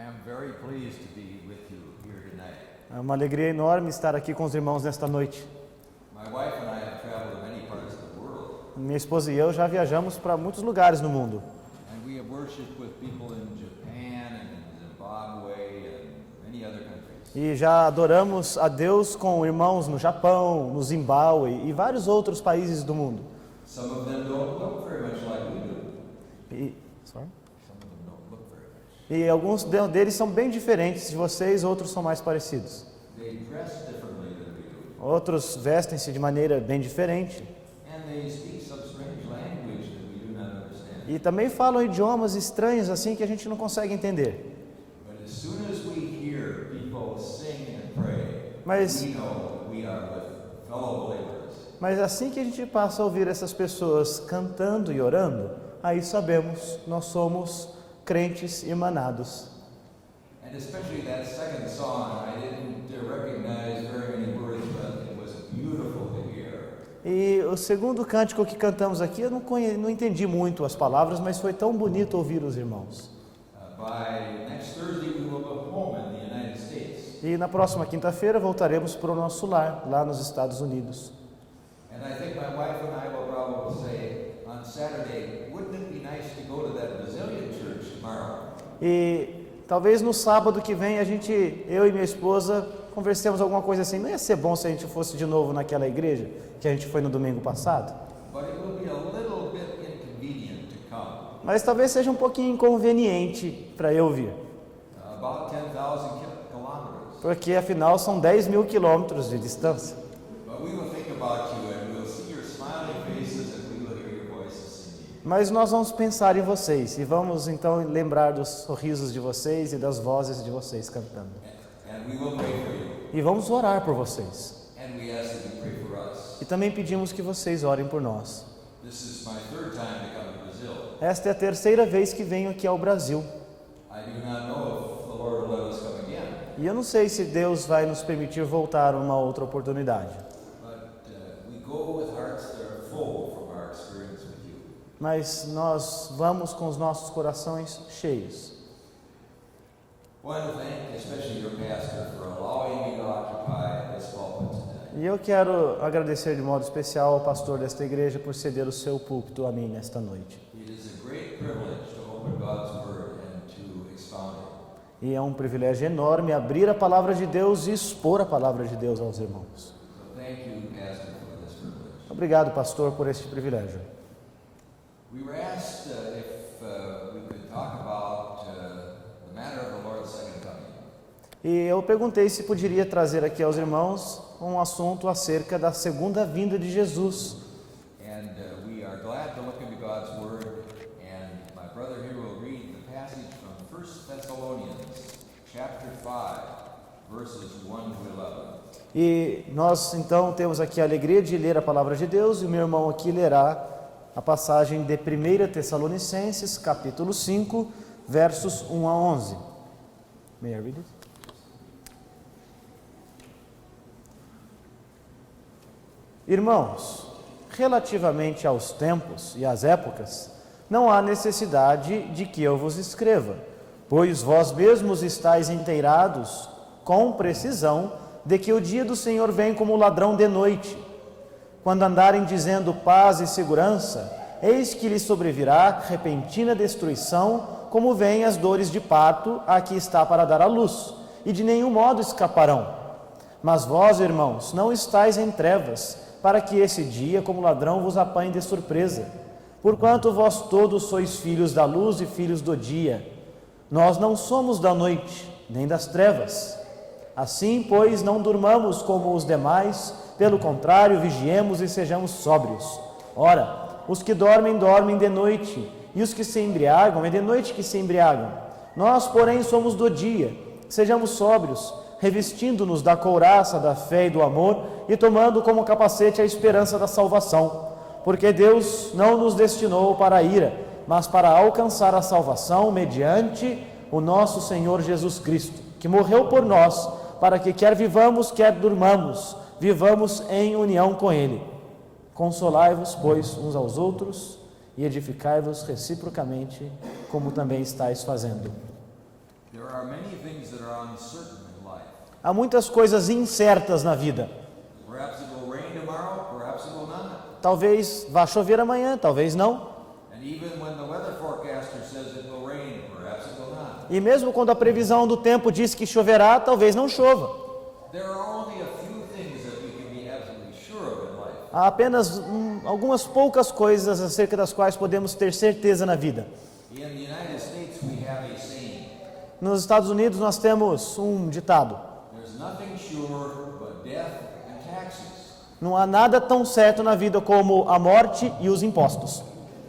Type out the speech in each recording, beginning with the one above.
am very pleased to be with you here tonight. É uma alegria enorme estar aqui com os irmãos nesta noite. My wife and I have traveled to many parts of the world, Minha esposa e eu já viajamos para muitos lugares no mundo. and we have worshipped with people in Japan and in Zimbabwe and many other countries. E já adoramos a Deus com irmãos no Japão, no Zimbábue e vários outros países do mundo. Some of them don't look very much like we do. E, sorry? Some of them don't look very much. E alguns deles são bem diferentes de vocês, outros são mais parecidos. They dress differently than we do, Outros vestem-se de maneira bem diferente. and they speak some strange language that we do not understand. E também falam idiomas estranhos assim que a gente não consegue entender. But as soon as we hear people sing and pray, Mas- we know that we are with fellow believers. Mas assim que a gente passa a ouvir essas pessoas cantando e orando, aí sabemos, nós somos crentes irmanados. And especially that second song, I didn't recognize very many words, but it was beautiful to hear. E o segundo cântico que cantamos aqui, eu não entendi muito as palavras, mas foi tão bonito ouvir os irmãos. By next Thursday, we will go home in the United States. E na próxima quinta-feira voltaremos para o nosso lar, lá nos Estados Unidos. And I think my wife and I will probably say on Saturday, wouldn't it be nice to go to that Brazilian church tomorrow? E talvez no sábado que vem eu e minha esposa conversemos alguma coisa assim. Não ia ser bom se a gente fosse de novo naquela igreja que a gente foi no domingo passado? But it will be a little bit inconvenient to come. Mas talvez seja um pouquinho inconveniente para eu vir. About 10,000 kilometers. Porque afinal são 10 mil quilômetros de distância. But we will think about you and we'll see your smiling faces and we will hear your voices singing. Mas nós vamos pensar em vocês e vamos então lembrar dos sorrisos de vocês e das vozes de vocês cantando. And we will pray for you. E vamos orar por vocês. And we ask that you pray for us. E também pedimos que vocês orem por nós. This is my third time to come to Brazil. Esta é a terceira vez que venho aqui ao Brasil. I do not know if the Lord will let us come again. E eu não sei se Deus vai nos permitir voltar uma outra oportunidade. But we go with hearts that are full from our experience with you. Mas nós vamos com os nossos corações cheios. I want to thank especially your pastor for allowing me to occupy this pulpit tonight. E eu quero agradecer de modo especial ao pastor desta igreja por ceder o seu púlpito a mim nesta noite. It is a great privilege to open God's Word and to expound it. E é um privilégio enorme abrir a palavra de Deus e expor a palavra de Deus aos irmãos. So thank you, Pastor, for this privilege. Obrigado, pastor, por este privilégio. We were asked if we could talk about the matter of the Lord's second coming. E eu perguntei se poderia trazer aqui aos irmãos um assunto acerca da segunda vinda de Jesus. And we are glad to look into God's Word. And my brother here will read the passage from 1 Thessalonians chapter 5, verses 1 to 11. E nós então temos aqui a alegria de ler a palavra de Deus e o meu irmão aqui lerá a passagem de 1 Tessalonicenses, capítulo 5, versos 1 a 11. May I read it? Irmãos, relativamente aos tempos e às épocas, não há necessidade de que eu vos escreva, pois vós mesmos estáis inteirados com precisão de que o dia do Senhor vem como ladrão de noite. Quando andarem dizendo paz e segurança, eis que lhes sobrevirá repentina destruição, como vêm as dores de parto a que está para dar à luz, e de nenhum modo escaparão. Mas vós, irmãos, não estáis em trevas, para que esse dia, como ladrão, vos apanhe de surpresa. Porquanto vós todos sois filhos da luz e filhos do dia. Nós não somos da noite, nem das trevas. Assim, pois, não durmamos como os demais, pelo contrário, vigiemos e sejamos sóbrios. Ora, os que dormem, dormem de noite, e os que se embriagam, é de noite que se embriagam. Nós, porém, somos do dia. Sejamos sóbrios, revestindo-nos da couraça da fé e do amor, e tomando como capacete a esperança da salvação. Porque Deus não nos destinou para a ira, mas para alcançar a salvação mediante o nosso Senhor Jesus Cristo, que morreu por nós, para que quer vivamos, quer durmamos, vivamos em união com Ele. Consolai-vos, pois, uns aos outros e edificai-vos reciprocamente, como também estáis fazendo. There are many things that are uncertain in life. Há muitas coisas incertas na vida. Perhaps it will rain tomorrow, perhaps it will not. Talvez vá chover amanhã, talvez não. And even when the weather forecaster says it will rain, perhaps it will not. E mesmo quando a previsão do tempo diz que choverá, talvez não chova. There are only a few things that we can be absolutely sure of in life. Há apenas algumas poucas coisas acerca das quais podemos ter certeza na vida. In the United States we have a saying. Nos Estados Unidos nós temos um ditado: There's nothing sure but death and taxes. não há nada tão certo na vida como a morte e os impostos.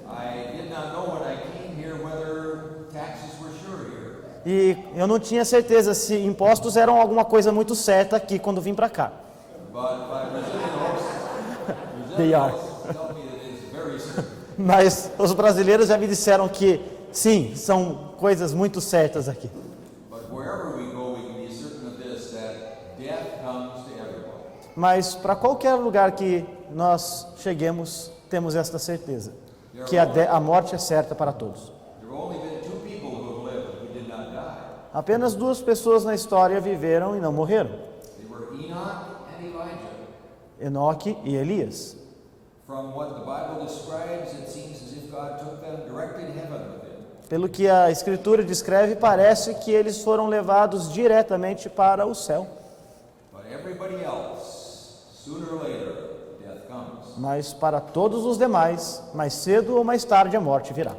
I did not know when I came here whether taxes were sure here. E eu não tinha certeza se impostos eram alguma coisa muito certa aqui quando vim para cá. But my They are. tell me that it's very certain. Mas os brasileiros já me disseram que sim, são coisas muito certas aqui. But wherever we go, we can be certain of this, that death comes to everyone. Mas para qualquer lugar que nós cheguemos, temos esta certeza, que a morte é certa para todos. There have only been two people who have lived who did not die. Apenas duas pessoas na história viveram e não morreram: They were Enoch and Elijah. Enoque e Elias. From what the Bible describes, it seems as if God took them directly to heaven with him. Pelo que a Escritura descreve, parece que eles foram levados diretamente para o céu. But everybody else, sooner or later, death comes. Mas para todos os demais, mais cedo ou mais tarde a morte virá.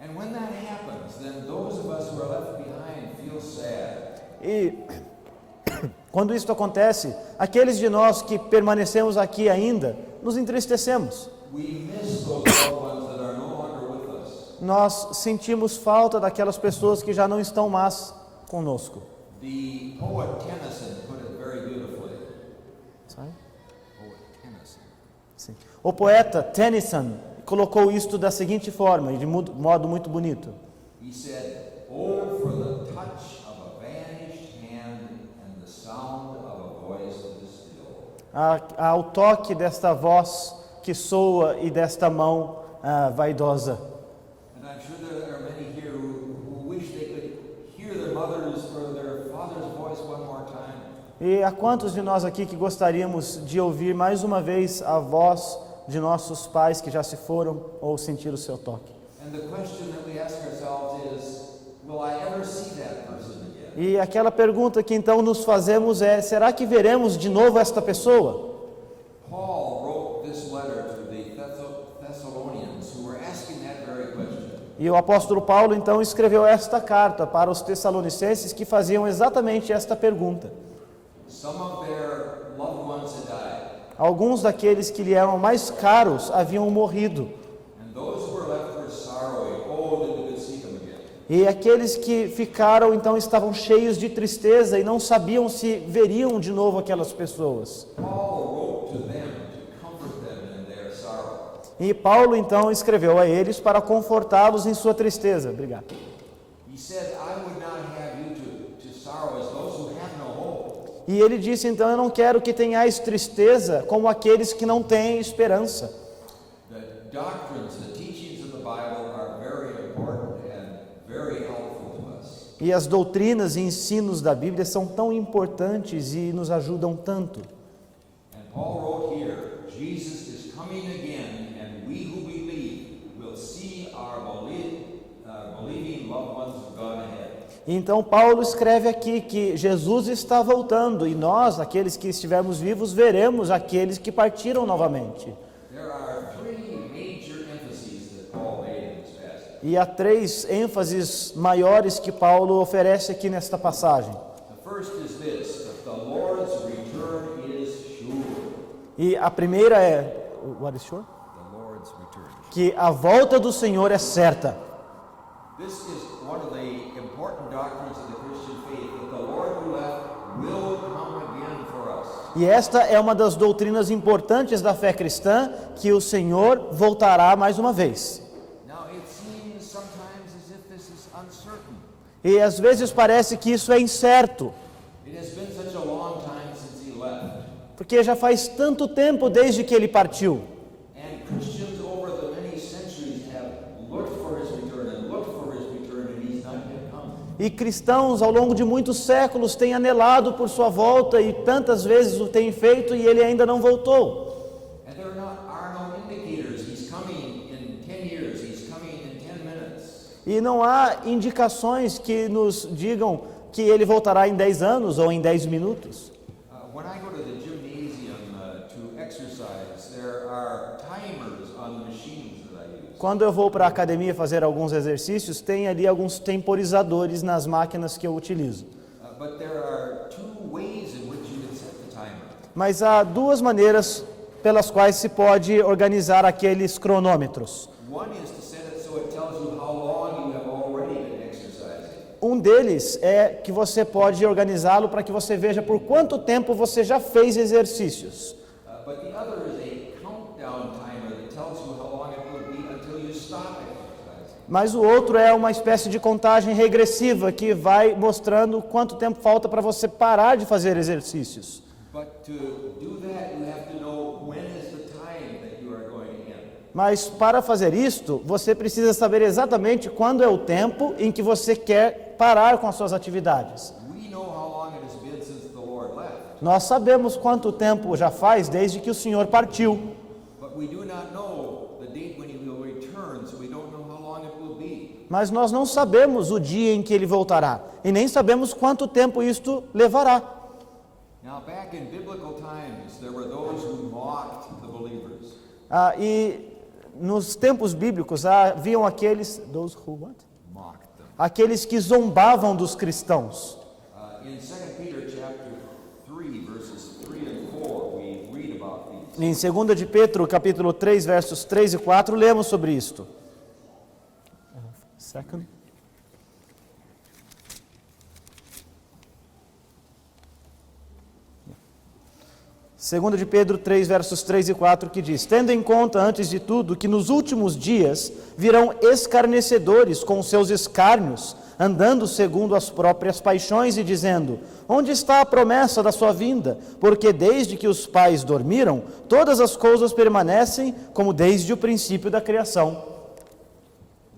And when that happens, then those of us who are left behind feel sad. E quando isso acontece, aqueles de nós que permanecemos aqui ainda, nos entristecemos. We miss those loved ones that are no longer with us. Nós sentimos falta daquelas pessoas que já não estão mais conosco. The poet Tennyson put it very beautifully. Sabe? Poet Tennyson. Sim. O poeta Tennyson colocou isto da seguinte forma, e de modo muito bonito. He said, "Oh, for the touch of a vanished hand and the sound of a voice that is still." Ao toque desta voz que soa e desta mão vaidosa. And I'm sure there are many here who wish they could hear their mother's or their father's voice one more time. E há quantos de nós aqui que gostaríamos de ouvir mais uma vez a voz de nossos pais que já se foram ou sentir o seu toque? And the question that we ask ourselves is, will I ever see that person again? E aquela pergunta que então nos fazemos é: será que veremos de novo esta pessoa? Paul wrote this letter to the Thessalonians who were asking that very question. E o apóstolo Paulo então escreveu esta carta para os Tessalonicenses que faziam exatamente esta pergunta. Some of their loved ones had died, Alguns daqueles que lhe eram mais caros haviam morrido. and those who were left were sorrowing, oh, that we could see them again. E aqueles que ficaram então estavam cheios de tristeza e não sabiam se veriam de novo aquelas pessoas. Paul wrote to them to comfort them in their sorrow. E Paulo então escreveu a eles para confortá-los em sua tristeza. Obrigado. He said, I would not have you to sorrow as those who have no hope. E ele disse então: eu não quero que tenhais tristeza como aqueles que não têm esperança. The doctrines, the teachings of the Bible are very important and very helpful to us. E as doutrinas e ensinos da Bíblia são tão importantes e nos ajudam tanto. And Paul wrote here, Jesus is coming again, and we who believe will see our believing loved ones of God ahead. Então Paulo escreve aqui que Jesus está voltando e nós, aqueles que estivermos vivos, veremos aqueles que partiram novamente. There are three major emphases that Paul made in this passage. E há três ênfases maiores que Paulo oferece aqui nesta passagem. The first is this, that the Lord's return is sure. E a primeira é, what is sure? The Lord's return. Que a volta do Senhor é certa. This is one of the important doctrines of the Christian faith, that the Lord who left will come again for us. E esta é uma das doutrinas importantes da fé cristã, que o Senhor voltará mais uma vez. Now it seems sometimes as if this is uncertain. E às vezes parece que isso é incerto, It has been such a long time since he left. porque já faz tanto tempo desde que ele partiu. And Christians over the many centuries have looked for his return and looked for his return, and he's not yet come. E cristãos ao longo de muitos séculos têm anelado por sua volta e tantas vezes o têm feito e ele ainda não voltou. And there are no indicators. He's coming in 10 years. He's coming in 10 minutes. E não há indicações que nos digam que ele voltará em 10 anos ou em 10 minutos. When I go to the gymnasium to exercise, there are timers on the machines that I use. Quando eu vou para a academia fazer alguns exercícios, tem ali alguns temporizadores nas máquinas que eu utilizo. But there are two ways in which you can set the timer. Mas há duas maneiras pelas quais se pode organizar aqueles cronômetros. One is to set it so it tells you how long you have already been exercising. Um deles é que você pode organizá-lo para que você veja por quanto tempo você já fez exercícios. But the other is a countdown timer that tells you how long it will be until you stop exercising. Mas o outro é uma espécie de contagem regressiva que vai mostrando quanto tempo falta para você parar de fazer exercícios. But to do that, you have to know when is the time that you are going to end. Mas para fazer isto, você precisa saber exatamente quando é o tempo em que você quer parar com as suas atividades. We know how long it has been since the Lord left, Nós sabemos quanto tempo já faz desde que o Senhor partiu, but we do not know the date when He will return, so we don't know how long it will be. mas nós não sabemos o dia em que ele voltará e nem sabemos quanto tempo isto levará. Now, back in biblical times, there were those who mocked the believers. E nos tempos bíblicos haviam aqueles, those who what? Mocked them. Aqueles que zombavam dos cristãos. In 2 Peter chapter 3, verses 3 and 4, we read about these. Em 2 de Pedro, capítulo 3, versos 3 e 4, lemos sobre isto. Second. 2 de Pedro 3, versos 3 e 4, que diz: tendo em conta, antes de tudo, que nos últimos dias virão escarnecedores com seus escárnios, andando segundo as próprias paixões e dizendo: onde está a promessa da sua vinda? Porque desde que os pais dormiram, todas as coisas permanecem como desde o princípio da criação.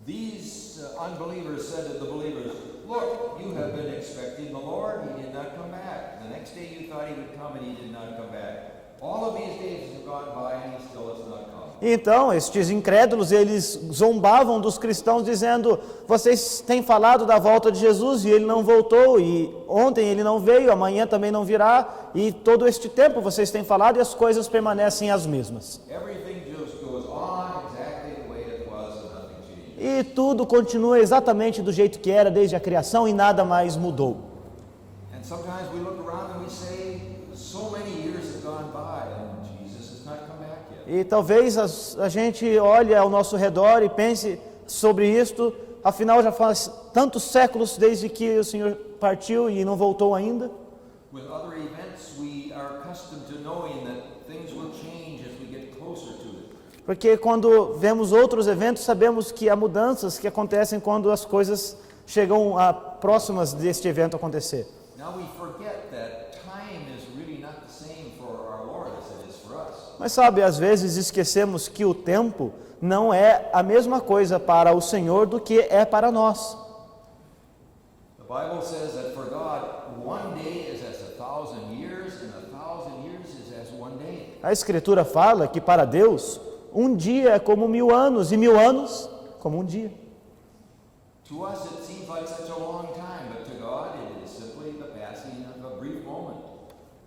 These unbelievers said to the believers, look, you have been expecting the Lord, He did not come back. The next day you thought He would come and He did not come back. All of these days have gone by and He still has not come. Então, estes incrédulos, eles zombavam dos cristãos dizendo: vocês têm falado da volta de Jesus e Ele não voltou, e ontem Ele não veio, amanhã também não virá, e todo este tempo vocês têm falado e as coisas permanecem as mesmas. Everything just goes on exactly the way it was and nothing changed. E tudo continua exatamente do jeito que era desde a criação e nada mais mudou. And sometimes we look around and we say, so many years have gone by and Jesus has not come back yet. E talvez a gente olhe ao nosso redor e pense sobre isto, afinal já faz tantos séculos desde que o Senhor partiu e não voltou ainda. With other events, we are accustomed to knowing that things will change as we get closer to it. Porque quando vemos outros eventos, sabemos que há mudanças que acontecem quando as coisas chegam próximas deste evento acontecer. Now we forget that time is really not the same for our Lord as it is for us. Mas sabe, às vezes esquecemos que o tempo não é a mesma coisa para o Senhor do que é para nós. The Bible says that for God, one day is as 1,000 years, and 1,000 years is as one day. A Escritura fala que para Deus, um dia é como 1000 anos e 1000 anos como um dia. To us it seems like such a long time, but to God it is simply the passing of a brief moment.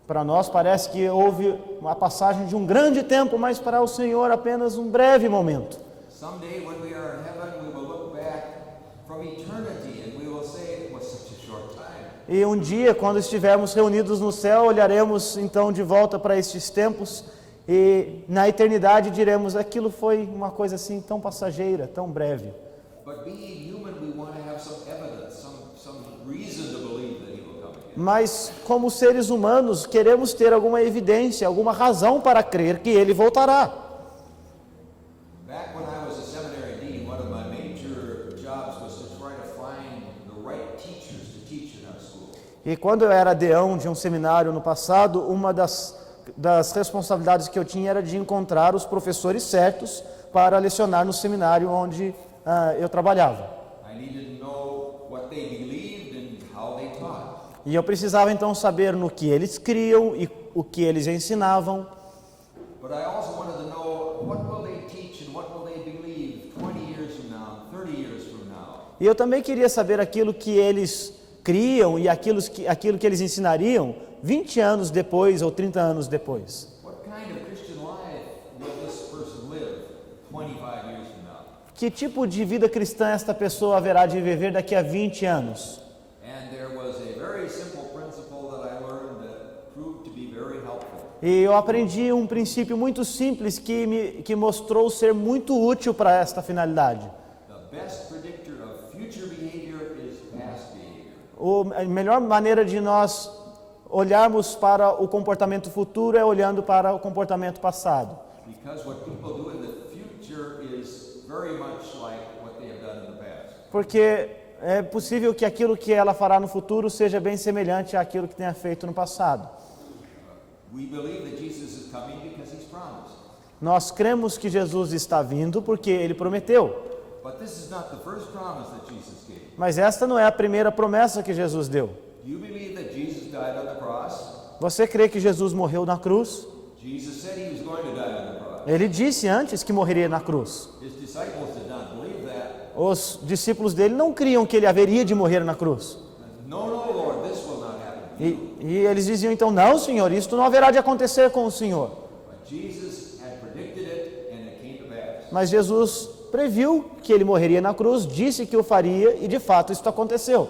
Para nós parece que houve uma passagem de um grande tempo, mas para o Senhor apenas um breve momento. Someday when we are in heaven, we will look back from eternity and we will say it was such a short time. E um dia, quando estivermos reunidos no céu, olharemos então de volta para estes tempos e na eternidade diremos: aquilo foi uma coisa assim tão passageira, tão breve. But being human, we want to have some evidence, some reason to believe that He will come again. Mas como seres humanos, queremos ter alguma evidência, alguma razão para crer que Ele voltará. Back when I was a seminary dean, one of my major jobs was to try to find the right teachers to teach in our school. E quando eu era deão de um seminário no passado, uma das responsabilidades que eu tinha era de encontrar os professores certos para lecionar no seminário onde eu trabalhava. I needed to know what they believed E eu precisava então saber no que eles criam e o que eles ensinavam. But I also wanted to know what will they teach and what will they believe 20 years from now, 30 years from now. E eu também queria saber aquilo que eles criam e aquilo que eles ensinariam 20 anos depois ou 30 anos depois. What kind of Christian life will this person live 25 years from now? Que tipo de vida cristã esta pessoa haverá de viver daqui a 20 anos? And there was a very simple principle that I learned that proved to be very helpful. E eu aprendi um princípio muito simples que mostrou ser muito útil para esta finalidade. The best predictor of future behavior is past behavior. A melhor maneira de nós olharmos para o comportamento futuro é olhando para o comportamento passado. Because what people do in the future is very much like what they have done in the past. Porque é possível que aquilo que ela fará no futuro seja bem semelhante àquilo que tenha feito no passado. We believe that Jesus is coming because he's promised. Nós cremos que Jesus está vindo porque ele prometeu. But this is not the first promise that Jesus gave. Mas esta não é a primeira promessa que Jesus deu. Do you believe that Jesus died on the cross? Você crê que Jesus morreu na cruz? Jesus said he was going to die on the cross. Ele disse antes que morreria na cruz. His disciples did not believe that. Os discípulos dele não criam que ele haveria de morrer na cruz. No, no, Lord, this will not happen to you. E eles diziam então, não, Senhor, isto não haverá de acontecer com o Senhor. But Jesus had predicted it and it came to pass. Mas Jesus previu que ele morreria na cruz, disse que o faria e de fato isto aconteceu.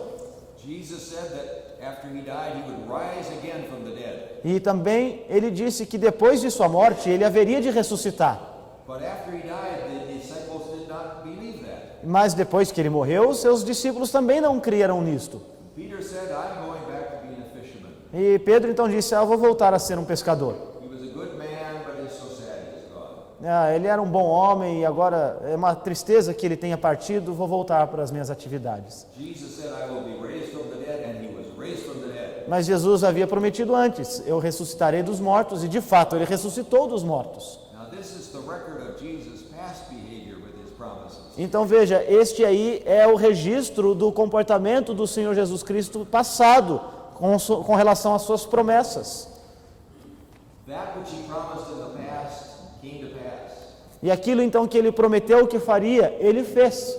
Jesus said that after he died, he would rise again from the dead. E também ele disse que depois de sua morte ele haveria de ressuscitar. But after he died, the disciples did not believe that. Mas depois que ele morreu, os seus discípulos também não criaram nisto. Peter said, I'm going back to being a fisherman. E Pedro então disse, eu vou voltar a ser um pescador. He was a good man, but it's so sad he's gone. Ele era um bom homem e agora é uma tristeza que ele tenha partido, vou voltar para as minhas atividades. Jesus said, I will be raised from the dead, and he was raised from the dead. Mas Jesus havia prometido antes, eu ressuscitarei dos mortos, e de fato ele ressuscitou dos mortos. Now this is the record of Jesus' past behavior with his promises. Então veja, este aí é o registro do comportamento do Senhor Jesus Cristo passado, com relação às suas promessas. That which he promised in the past came to pass. E aquilo então que ele prometeu que faria, ele fez.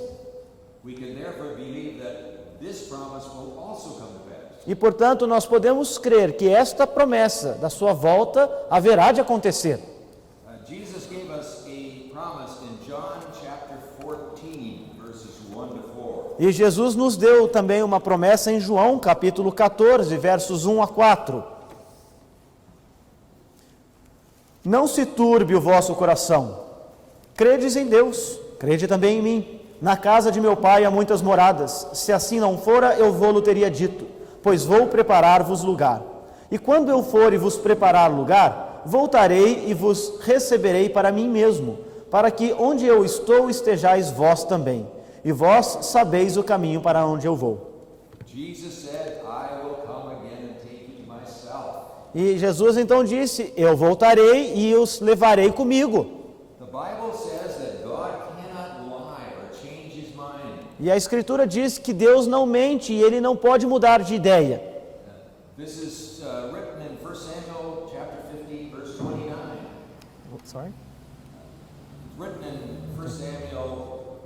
We can therefore believe that this promise will also come to pass. E portanto nós podemos crer que esta promessa da sua volta haverá de acontecer. Jesus gave us a promise in John chapter 14, verses 1 to 4. E Jesus nos deu também uma promessa em João, capítulo 14, versos 1 a 4. Não se turbe o vosso coração. Credes em Deus, crede também em mim. Na casa de meu pai há muitas moradas. Se assim não fora, eu vou-lo teria dito, pois vou preparar-vos lugar. E quando eu for e vos preparar lugar, voltarei e vos receberei para mim mesmo, para que onde eu estou estejais vós também. E vós sabeis o caminho para onde eu vou. Jesus said, I will come again and take you to myself. E Jesus então disse, eu voltarei e os levarei comigo. The Bible says that God cannot lie or change his mind. E a Escritura diz que Deus não mente e Ele não pode mudar de ideia. This is written in 1 Samuel chapter 15, verse 29. Sorry? Written in 1 Samuel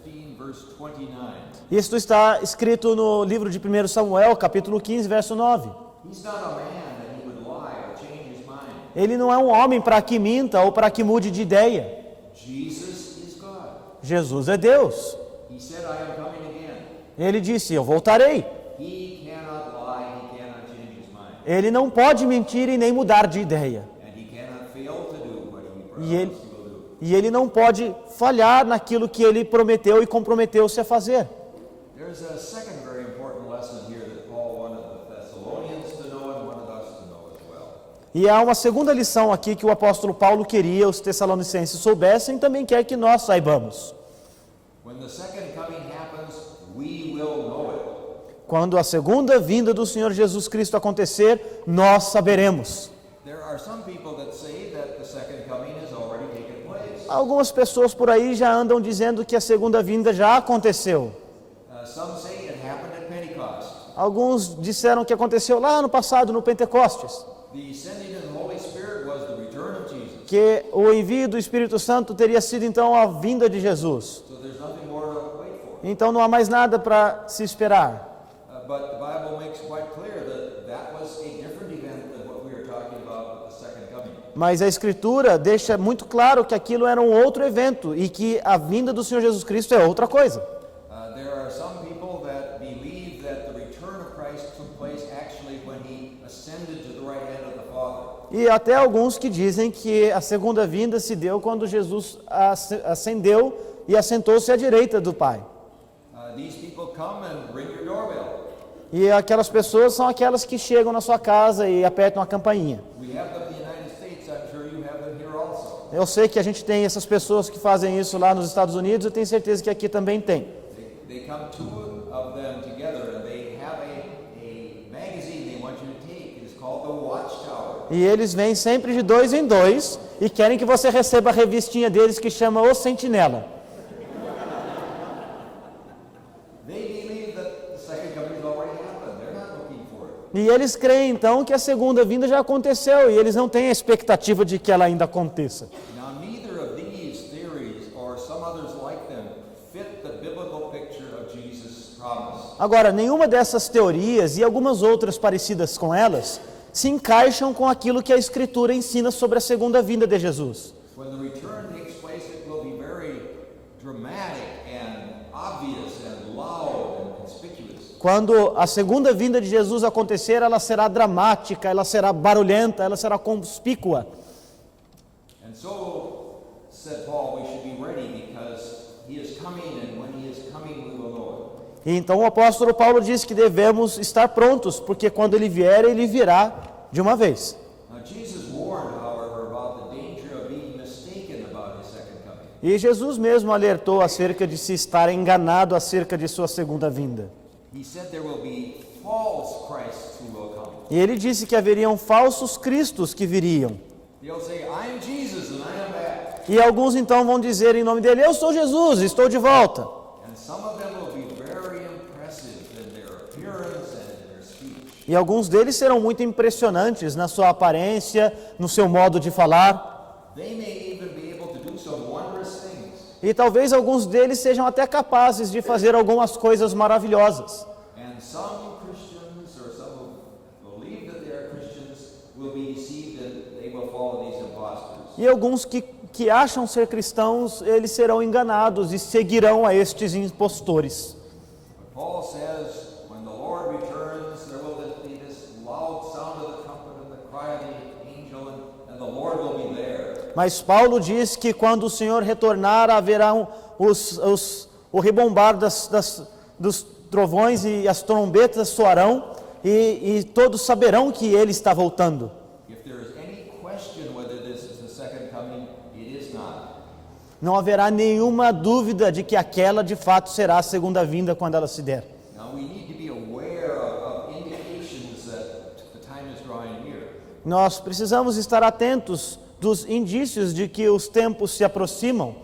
15, verse 29. Isto está escrito no livro de 1 Samuel, capítulo 15, verso 9. He's not a man that he would lie or change his mind. Ele não é um homem para que minta ou para que mude de ideia. Jesus is God. Jesus é Deus. He said, I am coming again. Ele disse, eu voltarei. He cannot lie, he cannot change his mind. Ele não pode mentir e nem mudar de ideia. And he cannot fail to do what he E promised ele, he will do. e ele não pode falhar naquilo que ele prometeu e comprometeu-se a fazer. There's a second very important lesson here that Paul wanted the Thessalonians to know and wanted us to know as well. E há uma segunda lição aqui que o apóstolo Paulo queria os tessalonicenses soubessem e também quer que nós saibamos. When the second coming happens, we will know it. Quando a segunda vinda do Senhor Jesus Cristo acontecer, nós saberemos. There are some people that say that the second coming has already taken place. Algumas pessoas por aí já andam dizendo que a segunda vinda já aconteceu. Some say it happened at Pentecost. Alguns disseram que aconteceu lá no passado, no Pentecostes, The sending of the Holy Spirit was the return of Jesus. que o envio do Espírito Santo teria sido então a vinda de Jesus. So there's nothing more to wait for. Então não há mais nada para se esperar. But the Bible makes quite clear that that was a different event than what we are talking about with the second coming. Mas a Escritura deixa muito claro que aquilo era um outro evento e que a vinda do Senhor Jesus Cristo é outra coisa. There are some people that believe that the return of Christ took place actually when he ascended to the right hand of the Father. E até alguns que dizem que a segunda vinda se deu quando Jesus ascendeu e assentou-se à direita do Pai. These people come and ring your doorbell. E aquelas pessoas são aquelas que chegam na sua casa e apertam a campainha. We have them in the United States. I'm sure you have them here also. Eu sei que a gente tem essas pessoas que fazem isso lá nos Estados Unidos, eu tenho certeza que aqui também tem. They come, two of them together, and they have a magazine they want you to take. It is called The Watchtower. E eles vêm sempre de dois em dois e querem que você receba a revistinha deles que chama O Sentinela. They believe that the second coming has already happened. They're not looking for it. E eles creem então que a segunda vinda já aconteceu e eles não têm a expectativa de que ela ainda aconteça. Now, neither of these theories or some others like them fit the biblical picture of Jesus' promise. Agora, nenhuma dessas teorias e algumas outras parecidas com elas se encaixam com aquilo que a Escritura ensina sobre a segunda vinda de Jesus. When the return takes place, it will be very dramatic and obvious and loud and conspicuous. Quando a segunda vinda de Jesus acontecer, ela será dramática, ela será barulhenta, ela será conspícua. And so, said Paul, we should be ready because he is coming, and when he is coming, we will know it. E então o apóstolo Paulo diz que devemos estar prontos, porque quando ele vier, ele virá de uma vez. Now, Jesus warned, however, about the danger of being mistaken about his second coming. E Jesus mesmo alertou acerca de se estar enganado acerca de sua segunda vinda. He said there will be false Christs who will come. E ele disse que haveriam falsos cristos que viriam. They'll say, I am Jesus and I am back. E alguns então vão dizer em nome dele, eu sou Jesus, estou de volta. And some of them will be very impressive in their appearance and in their speech. E alguns deles serão muito impressionantes na sua aparência, no seu modo de falar. They may even be able to do some wondrous things. E talvez alguns deles sejam até capazes de fazer algumas coisas maravilhosas. And some Christians, or some who believe that they are Christians, will be deceived and they will follow these imposters. E alguns que acham ser cristãos, eles serão enganados e seguirão a estes impostores. But Paul says, when the Lord returns, there will be this loud sound of the trumpet and the cry of the angel, and the Lord will be there. Mas Paulo diz que quando o Senhor retornar, haverão o rebombar dos trovões e as trombetas soarão e todos saberão que ele está voltando. If there is any question whether this is the second coming, it is not. Não haverá nenhuma dúvida de que aquela de fato será a segunda vinda quando ela se der. Now we need to be aware of indications that the time is drawing near. Nós precisamos estar atentos dos indícios de que os tempos se aproximam.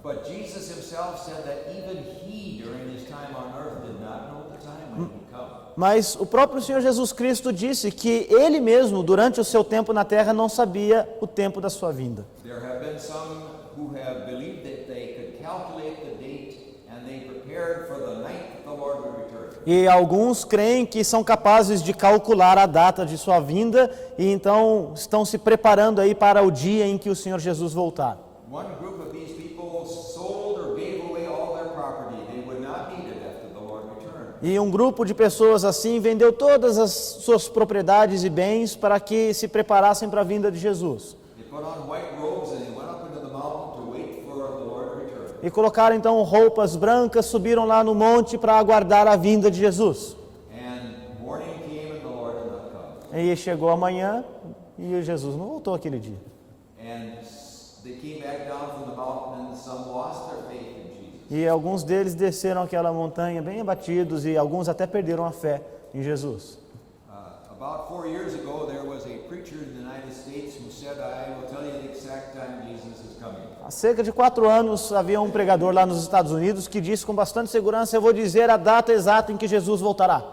But Jesus himself said that even he, during his time on earth, did not know the time when he would come. Mas o próprio Senhor Jesus Cristo disse que ele mesmo, durante o seu tempo na terra, não sabia o tempo da sua vinda. There have been some who have believed that they could calculate the date and they prepared for the night that the Lord would return. E alguns creem que são capazes de calcular a data de sua vinda e então estão se preparando aí para o dia em que o Senhor Jesus voltar. One group of these people sold or gave away all their property. They would not need it after the Lord returned. E um grupo de pessoas assim vendeu todas as suas propriedades e bens para que se preparassem para a vinda de Jesus. They put on white robes and they went up into the mountain to wait for the Lord to return. E colocaram então roupas brancas, subiram lá no monte para aguardar a vinda de Jesus. And morning came and the Lord did not come. E chegou amanhã e Jesus não voltou aquele dia. And they came back down from the mountain and some lost their faith in Jesus. E alguns deles desceram aquela montanha bem abatidos e alguns até perderam a fé em Jesus. About 4 years ago, there was a preacher in the United States who said, I will tell you the exact time Jesus is coming. Há cerca de 4 anos havia um pregador lá nos Estados Unidos que disse com bastante segurança, eu vou dizer a data exata em que Jesus voltará.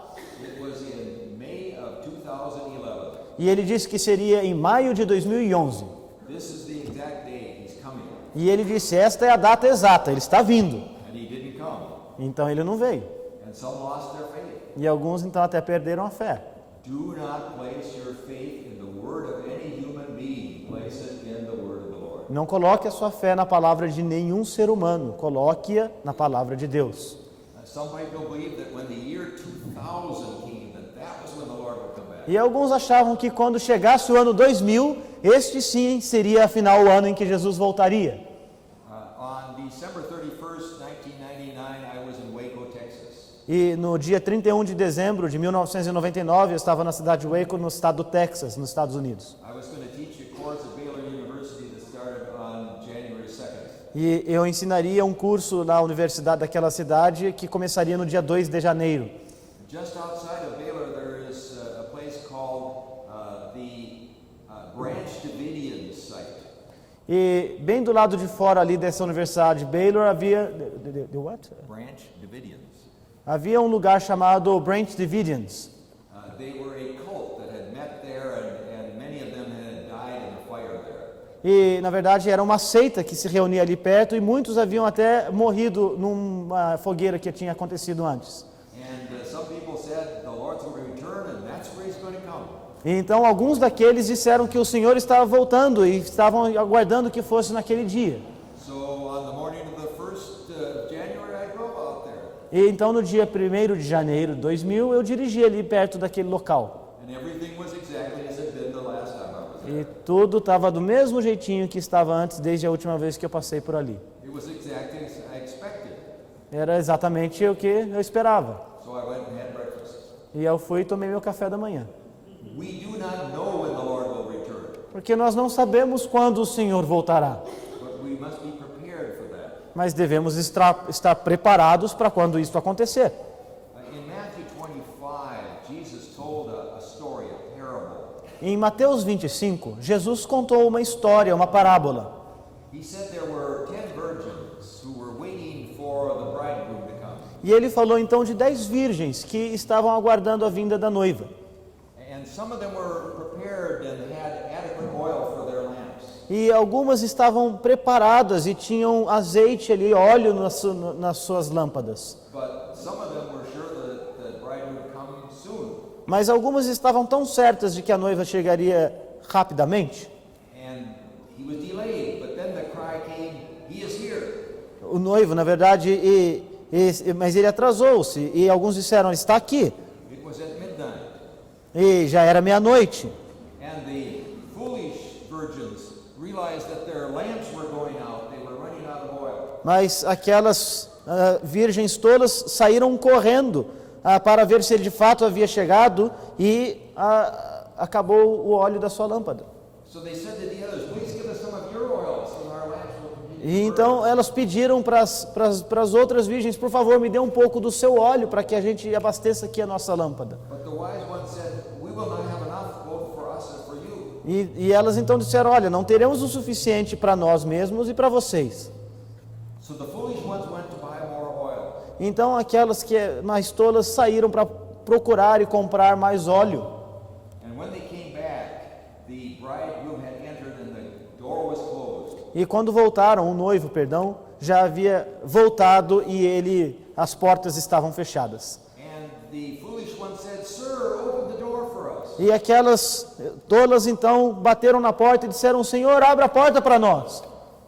E ele disse que seria em maio de 2011. This is the exact day he's coming. E ele disse, esta é a data exata, ele está vindo. And he didn't come. Então ele não veio. And some lost their faith. E alguns então até perderam a fé. Do not place your faith in the word of any human being. Place it in the word of the Lord. Não coloque a sua fé na palavra de nenhum ser humano, coloque-a na palavra de Deus. Some people believe that when the year 2000 came, that was when the Lord would come back. E alguns achavam que quando chegasse o ano 2000, este sim seria afinal o ano em que Jesus voltaria. On December 31st, 1999, I was in Waco, Texas. E no dia 31 de dezembro de 1999, eu estava na cidade de Waco, no estado do Texas, nos Estados Unidos. I was going to teach a course at Baylor University that started on January 2nd. E eu ensinaria um curso na universidade daquela cidade que começaria no dia 2 de janeiro. Just outside of Baylor, there is a place called the Branch Davidian site. E bem do lado de fora ali dessa universidade de Baylor havia the what? Branch Davidians. Havia um lugar chamado Branch Davidians. They were a cult that had met there, and many of them had died in a fire there. E na verdade era uma seita que se reunia ali perto e muitos haviam até morrido numa fogueira que tinha acontecido antes. And some people said the Lord's going to return, and that's where He's going to come. E então alguns daqueles disseram que o Senhor estava voltando e estavam aguardando que fosse naquele dia. So on the morning of the 1st of January, I drove out there. E então no dia 1º de janeiro de 2000 eu dirigi ali perto daquele local. And everything was exactly as it had been the last time I was there. E tudo estava do mesmo jeitinho que estava antes, desde a última vez que eu passei por ali. It was exactly as I expected. Era exatamente o que eu esperava. So I went and had breakfast. E eu fui e tomei meu café da manhã. We do not know when the Lord will return, Porque nós não sabemos quando o Senhor voltará. but we must be prepared for that. Mas devemos estar preparados para quando isso acontecer. In Matthew 25, Jesus told a story, a parable. Em Mateus 25, Jesus contou uma história, uma parábola. He said there were 10 virgins who were waiting for the bridegroom to come. E ele falou então de 10 virgens que estavam aguardando a vinda da noiva. And some of them were prepared and had adequate oil for their lamps. E algumas estavam preparadas e tinham azeite ali, óleo nas suas lâmpadas. But some of them were sure that the bridegroom would come soon. Mas algumas estavam tão certas de que a noiva chegaria rapidamente. And he was delayed, but then the cry came, "He is here." O noivo, na verdade, mas ele atrasou-se. E alguns disseram, está aqui. It was at midnight. E já era meia-noite. And the foolish virgins realized that their lamps were going out. They were running out of oil. Mas aquelas virgens todas saíram correndo para ver se ele de fato havia chegado e acabou o óleo da sua lâmpada. So they said to the others, "Please give us some of your oil so our lamps will continue E to então burn." elas pediram para as outras virgens, por favor, me dê um pouco do seu óleo para que a gente abasteça aqui a nossa lâmpada. But the wise ones said, "We will not have enough both for us and for you." E elas então disseram, olha, não teremos o suficiente para nós mesmos e para vocês. So the foolish ones went to buy more oil. Então aquelas que mais tolas saíram para procurar e comprar mais óleo. And when they came back, the bridegroom had entered and the door was closed. E quando voltaram, o noivo, já havia voltado e as portas estavam fechadas. And the foolish one said, "Sir, open the door for us." E aquelas tolas então bateram na porta e disseram, Senhor, abra a porta para nós.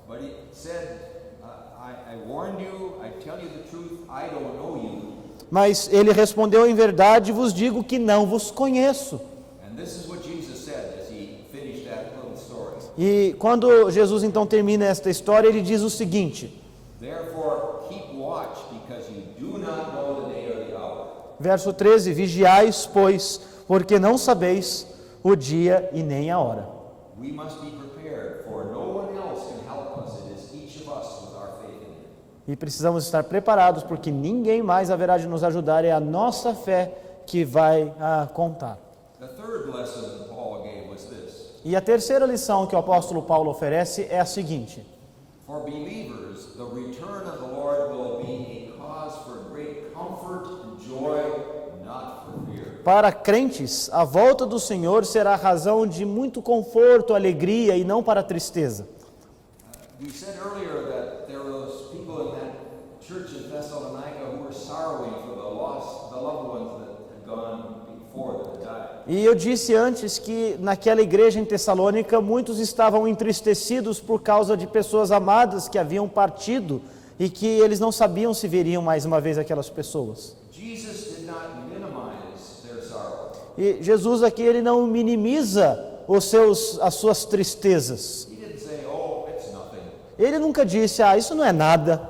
But he said, I warned you, I tell you the truth, I don't know you. Mas ele respondeu, em verdade vos digo que não vos conheço. And this is what Jesus said as he finished that little story. E quando Jesus então termina esta história, ele diz o seguinte, Therefore, keep watch, because you do not know the day or the hour. verso 13, vigiais, pois, porque não sabeis o dia e nem a hora. We must be prepared, for no one else can help us. It is each of us with our faith in Him. E precisamos estar preparados, porque ninguém mais haverá de nos ajudar, é a nossa fé que vai contar. The third lesson Paul gave was this. E a terceira lição que o apóstolo Paulo oferece é a seguinte: For believers, the return of the Lord will be a cause for great comfort and joy, not for fear. Para crentes, a volta do Senhor será razão de muito conforto, alegria e não para tristeza. We said earlier that there were those people in that church in Thessalonica who were sorrowing for the loved ones that had gone before, that had died. E eu disse antes que naquela igreja em Tessalônica muitos estavam entristecidos por causa de pessoas amadas que haviam partido e que eles não sabiam se veriam mais uma vez aquelas pessoas. Jesus did not minimize their sorrow. E Jesus aqui ele não minimiza as suas tristezas. He didn't say, "Oh, it's nothing." Ele nunca disse, isso não é nada.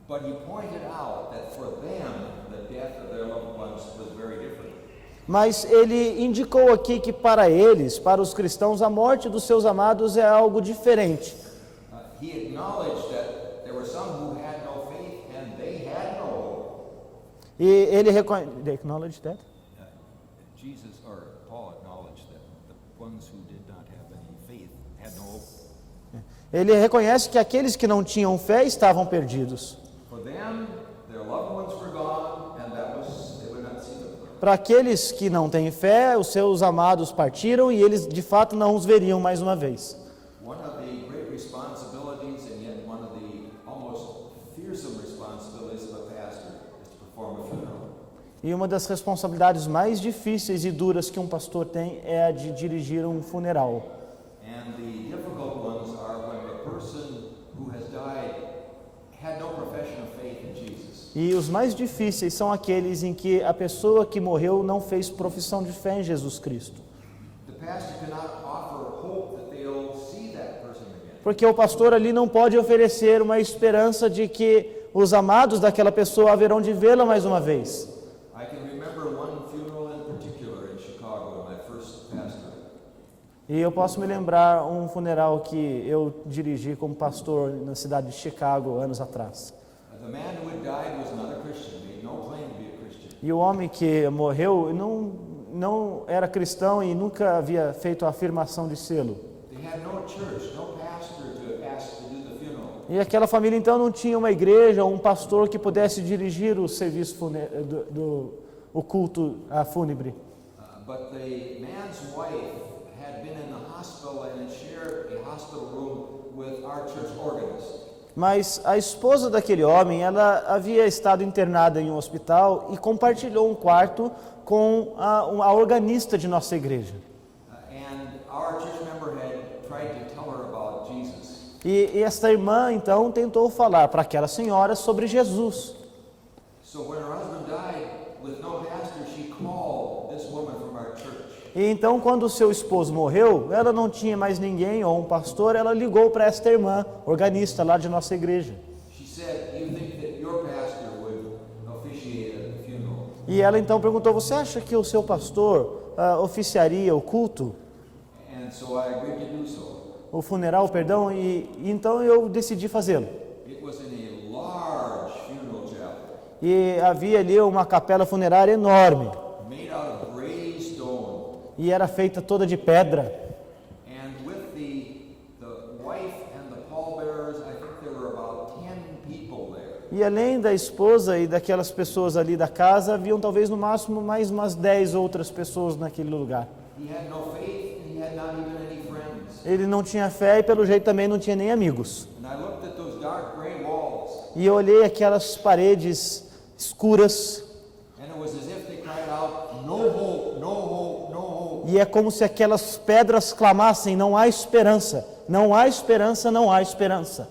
But he pointed out that for them, the death of their loved ones was very different. Mas ele indicou aqui que para eles, para os cristãos, a morte dos seus amados é algo diferente. He acknowledged that there were some who had no faith and they had no hope. E ele reconhece... Acknowledge that? Jesus, or Paul acknowledged that the ones who did not have any faith had no hope. Ele reconhece que aqueles que não tinham fé estavam perdidos. For them, their loved ones were gone, and they would not see them. Para aqueles que não têm fé, os seus amados partiram e eles de fato não os veriam mais uma vez. One of the great responsibilities, and yet one of the almost fearsome responsibilities of a pastor, is to perform a funeral. E uma das responsabilidades mais difíceis e duras que um pastor tem é a de dirigir um funeral. And the difficult ones are when the person who has died had no profession of faith in Jesus. E os mais difíceis são aqueles em que a pessoa que morreu não fez profissão de fé em Jesus Cristo. The pastor cannot offer hope that they'll see that person again. Porque o pastor ali não pode oferecer uma esperança de que os amados daquela pessoa haverão de vê-la mais uma vez. I can remember one funeral in particular in Chicago when I first pastored. E eu posso me lembrar um funeral que eu dirigi como pastor na cidade de Chicago anos atrás. The man who had died was not a Christian. He had no claim to be a Christian. E o homem que morreu não era cristão e nunca havia feito a afirmação de sê-lo. They had no church, no pastor to ask to do the funeral. E aquela família então não tinha uma igreja ou um pastor que pudesse dirigir o serviço o culto fúnebre. But the man's wife had been in the hospital and had shared a hospital room with our church organist. Mas a esposa daquele homem, ela havia estado internada em um hospital e compartilhou um quarto com a organista de nossa igreja. And our church member had tried to tell her about Jesus. E esta irmã então tentou falar para aquela senhora sobre Jesus. So when her husband died with no pastor, she called this woman from our church. E então, quando o seu esposo morreu, ela não tinha mais ninguém ou um pastor, ela ligou para esta irmã, organista lá de nossa igreja. She said, "You think that your pastor would officiate a funeral?" E ela então perguntou, você acha que o seu pastor oficiaria o culto? And so I agreed to do so. O funeral, perdão, e então eu decidi fazê-lo. It was in a large funeral chapel E havia ali uma capela funerária enorme, made out of gray stone. e era feita toda de pedra. And with the wife and the pallbearers, I think there were about 10 people there. E além da esposa e daquelas pessoas ali da casa, haviam talvez no máximo mais umas 10 outras pessoas naquele lugar. He had no faith and he had not even any friends. Ele não tinha fé e pelo jeito também não tinha nem amigos. And I looked at those dark gray walls, E eu olhei aquelas paredes escuras, and it was as if they cried out, "No hope, no hope, no hope." e é como se aquelas pedras clamassem, não há esperança, não há esperança, não há esperança.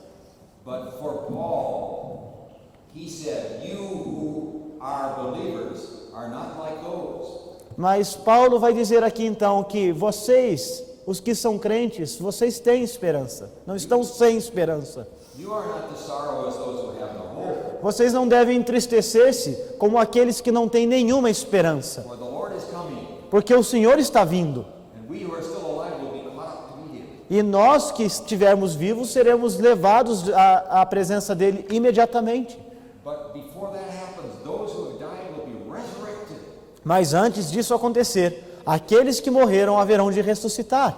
But for Paul, he said, "You who are believers are not like those." Mas Paulo vai dizer aqui então que vocês, os que são crentes, vocês têm esperança, não estão sem esperança. You are not to sorrow as those who have no hope, Vocês não devem entristecer-se como aqueles que não têm nenhuma esperança, for the Lord is coming, porque o Senhor está vindo. and we who are still alive will be caught up to meet him. E nós que estivermos vivos seremos levados à presença dele imediatamente. But before that happens, those who have died will be resurrected. Mas antes disso acontecer, aqueles que morreram haverão de ressuscitar.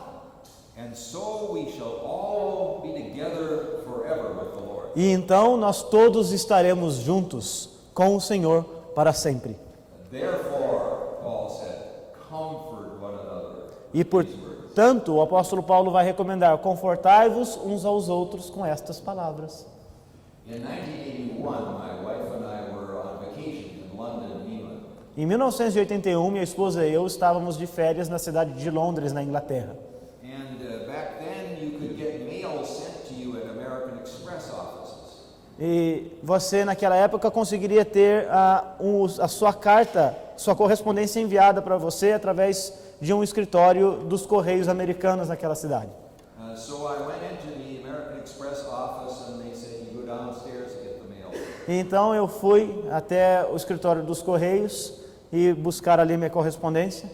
And so we shall all be together forever with the Lord. E então nós todos estaremos juntos com o Senhor para sempre. Therefore, E portanto, o apóstolo Paulo vai recomendar: confortai-vos uns aos outros com estas palavras. In 1981, my wife and I were on vacation in London, England. Em 1981, minha esposa e eu estávamos de férias na cidade de Londres, na Inglaterra. And back then, you could get mail sent to you at American Express offices. E você, naquela época, conseguiria ter a sua carta, sua correspondência enviada para você através de um escritório dos Correios americanos naquela cidade. So I went into the American Express office and they said, you go downstairs and get the mail. Então eu fui até o escritório dos Correios e buscar ali minha correspondência.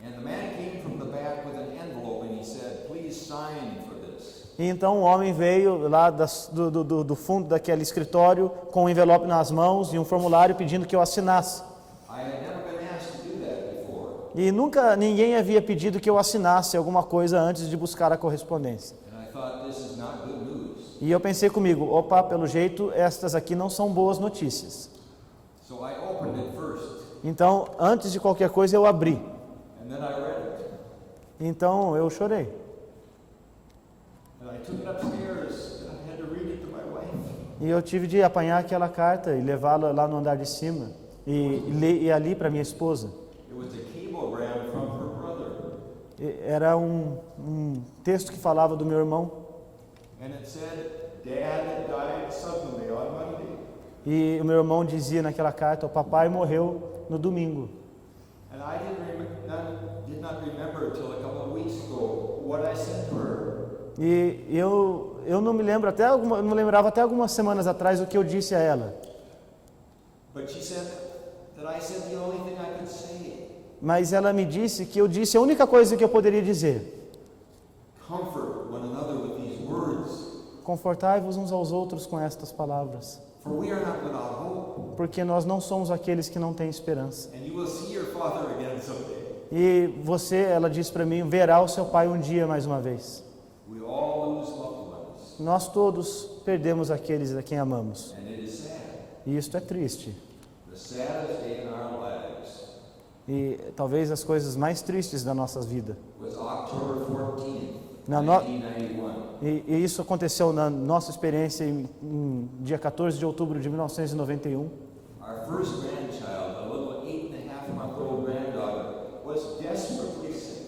And the man came from the back with an envelope and he said, please sign for this. E então o homem veio lá do fundo daquele escritório com um envelope nas mãos e um formulário pedindo que eu assinasse. I had never been asked to do that before. E nunca ninguém havia pedido que eu assinasse alguma coisa antes de buscar a correspondência. And I thought, this is not good news. E eu pensei comigo: opa, pelo jeito estas aqui não são boas notícias. So I opened it first Então, antes de qualquer coisa, eu abri. and then I read it. Então eu chorei. And I took it upstairs and I had to read it to my wife. E eu tive de apanhar aquela carta e levá-la lá no andar de cima e ali para minha esposa. It was a cablegram from her brother. Era um texto que falava do meu irmão. And it said, Dad died suddenly on Monday. E o meu irmão dizia naquela carta: o papai morreu no domingo. And I did not remember until a couple of weeks ago what I said to her. E eu não me lembro não lembrava até algumas semanas atrás o que eu disse a ela. But she said that I said the only thing I could say. Mas ela me disse que eu disse a única coisa que eu poderia dizer: Comfort one another with these words, confortai-vos uns aos outros com estas palavras, for we are not without hope. porque nós não somos aqueles que não têm esperança. And you will see your father again someday. E você, ela disse para mim, verá o seu pai um dia mais uma vez. We all lose loved ones. Nós todos perdemos aqueles a quem amamos. And it is sad. E isto é triste. The saddest day in our lives E talvez as coisas mais tristes da nossa vida. was October 14th, Na no- 1991. E isso aconteceu na nossa experiência em dia 14 de outubro de 1991. Our first grandchild, a little 8.5-month-old granddaughter, was desperately sick.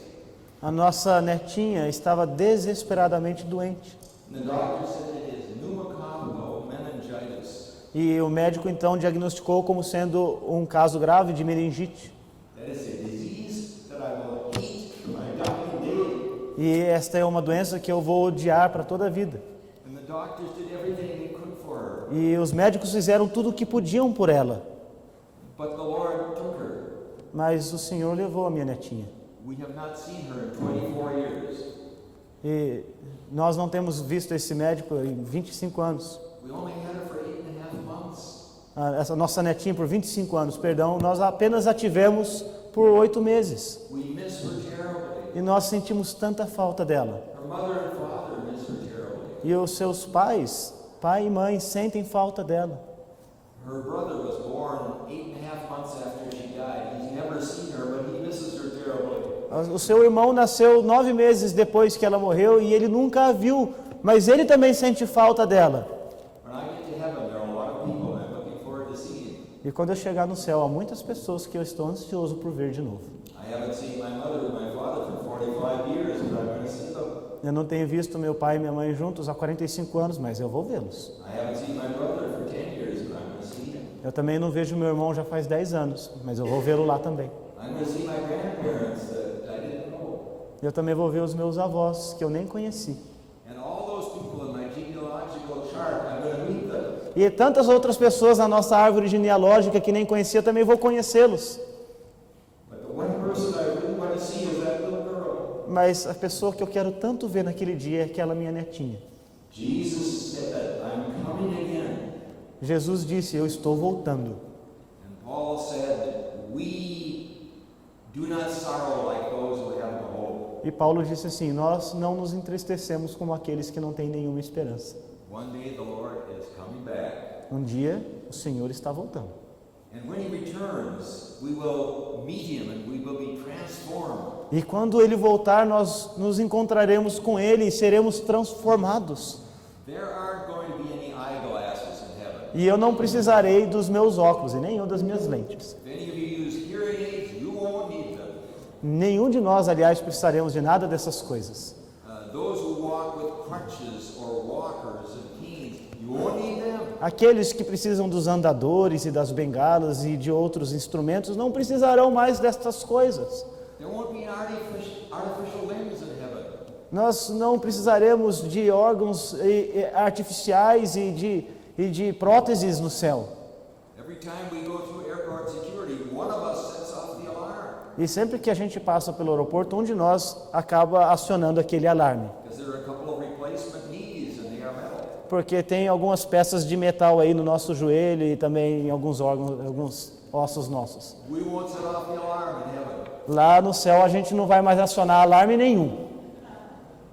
A nossa netinha estava desesperadamente doente. And the doctor said it is pneumococcal meningitis. E o médico então diagnosticou como sendo um caso grave de meningite. That is a disease that I will hate to my dying day. E esta é uma doença que eu vou odiar para toda a vida. And the doctors did everything they could for her. E os médicos fizeram tudo o que podiam por ela. But the Lord took her. Mas o Senhor levou a minha netinha. We have not seen her in 24 years. E nós não temos visto esse médico em 25 anos. We only had her for 8.5 months. Essa nossa netinha por 25 anos, perdão, nós apenas a tivemos por 8 meses. We miss her terribly. E nós sentimos tanta falta dela. Her mother and father miss her terribly. E os seus pais, pai e mãe, sentem falta dela. Her brother was born 8.5 months after she died. He's never seen her, but he misses her terribly. O seu irmão nasceu 9 meses depois que ela morreu e ele nunca a viu, mas ele também sente falta dela. When I get to heaven, there are a lot of people I'm looking forward to seeing. E quando eu chegar no céu, há muitas pessoas que eu estou ansioso por ver de novo. I haven't seen my mother and my father for 45 years, but I'm going to see them. Eu não tenho visto meu pai e minha mãe juntos há 45 anos, mas eu vou vê-los. I haven't seen my brother for 10 years, but I'm going to see him. Eu também não vejo meu irmão já faz 10 anos, mas eu vou vê-lo lá também. I'm going to see my grandparents that I didn't know. Eu também vou ver os meus avós, que eu nem conheci. And all those people in my genealogical chart, I'm going to meet them. E tantas outras pessoas na nossa árvore genealógica que nem conhecia, eu também vou conhecê-los. But the one person I really want to see is that little girl. Mas a pessoa que eu quero tanto ver naquele dia é aquela minha netinha. Jesus said, I'm coming again. Jesus disse, eu estou voltando. And Paul said, we do not sorrow like those who have no hope. E Paulo disse assim, nós não nos entristecemos como aqueles que não têm nenhuma esperança. One day the Lord is coming back. Um dia o Senhor está voltando. And when he returns, we will meet him and we will be transformed. E quando ele voltar, nós nos encontraremos com ele e seremos transformados. There aren't going to be any eyeglasses in heaven. E eu não precisarei dos meus óculos e nenhum das minhas lentes. If any of you use hearing aids, you won't need them. Nenhum de nós, aliás, precisaremos de nada dessas coisas. Those who walk with crutches or walkers and canes, you won't need them. Aqueles que precisam dos andadores e das bengalas e de outros instrumentos não precisarão mais destas coisas. There won't be artificial limbs in heaven. Nós não precisaremos de órgãos artificiais e de próteses no céu. Every time we go through airport security, one of us sets off the alarm. E sempre que a gente passa pelo aeroporto, um de nós acaba acionando aquele alarme. Because there are a couple of replacement knees and they are metal. Porque tem algumas peças de metal aí no nosso joelho e também em alguns órgãos, alguns ossos nossos. We won't set off the alarm in heaven. Lá no céu a gente não vai mais acionar alarme nenhum,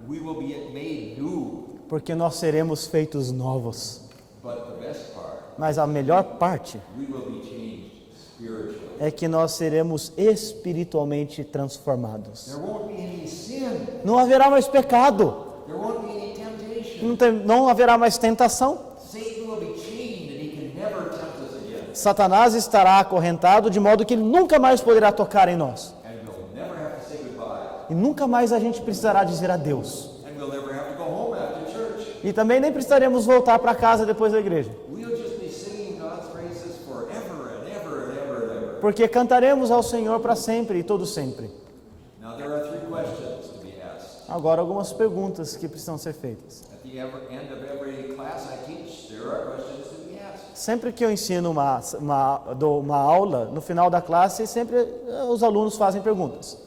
We will be made new. porque nós seremos feitos novos. But the best part, Mas a melhor parte we will be changed spiritually. é que nós seremos espiritualmente transformados. There won't be any sin. Não haverá mais pecado, There won't be any temptation. não haverá mais tentação. Satan will be chained and he can never tempt us again. Satanás estará acorrentado de modo que ele nunca mais poderá tocar em nós. And we'll never have to say goodbye. E nunca mais a gente precisará dizer adeus. And we'll never have to go home after church. E também nem precisaremos voltar para casa depois da igreja. We'll just be singing God's praises forever and ever and ever and ever. Porque cantaremos ao Senhor para sempre e todo sempre. Now there are 3 questions to be asked. Agora algumas perguntas que precisam ser feitas. At the end of every class I teach, there are questions to be asked. Sempre que eu ensino dou uma aula, no final da classe, sempre os alunos fazem perguntas.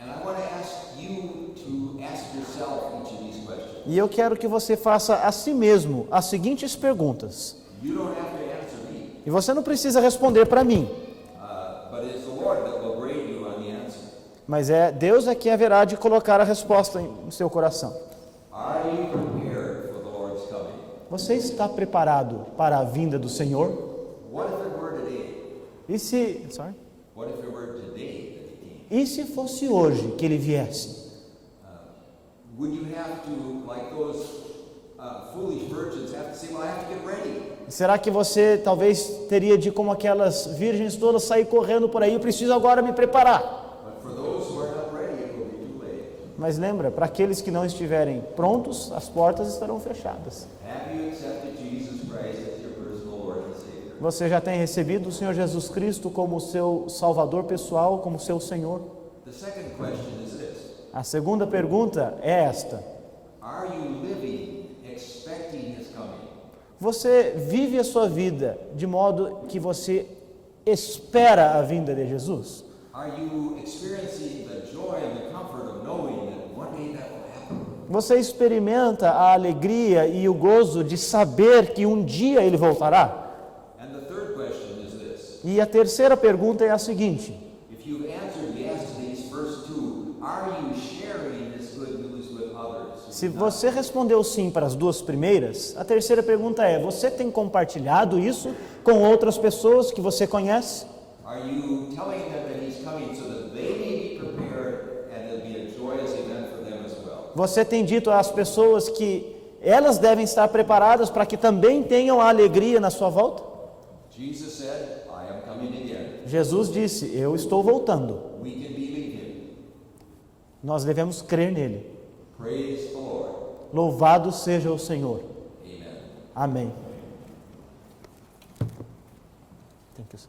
And I want to ask you to ask yourself each of these questions. E eu quero que você faça a si mesmo as seguintes perguntas. You don't have to answer me, E você não precisa responder para mim, but it's the Lord that will grade you on the answer. mas Deus é que haverá de colocar a resposta no seu coração. Are you prepared for the Lord's coming? Você está preparado para a vinda do Senhor? What if it were today? E se, What if it were today that he came? e se fosse hoje que ele viesse? Would you have to, like those foolish virgins, have to say, well, I have to get ready? Será que você talvez teria de, como aquelas virgens todas, sair correndo por aí? Eu preciso agora me preparar. But for those who are not ready, it will be too late. Mas lembra, para aqueles que não estiverem prontos, as portas estarão fechadas. Have you accepted Jesus Christ as your personal Lord and Savior? Você já tem recebido o Senhor Jesus Cristo como seu Salvador pessoal, como seu Senhor? The second question is this. A segunda pergunta é esta: Are you living expecting His coming? você vive a sua vida de modo que você espera a vinda de Jesus? Are you experiencing the joy and the comfort of knowing that one day that will happen? Você experimenta a alegria e o gozo de saber que um dia ele voltará? And the third question is this. E a terceira pergunta é a seguinte: If you've answered yes to these first 2, are you sharing this good news with others? se você respondeu sim para as duas primeiras, a terceira pergunta é: você tem compartilhado isso com outras pessoas que você conhece? Are you telling them that He's coming so that they may be prepared and it'll be a joyous event for them as well? Você tem dito às pessoas que elas devem estar preparadas para que também tenham a alegria na sua volta? Jesus said, I am coming again. Jesus disse: eu estou voltando. We can believe Him. Nós devemos crer nele. Praise the Lord. Louvado seja o Senhor. Amen. Amém. Thank you, sir.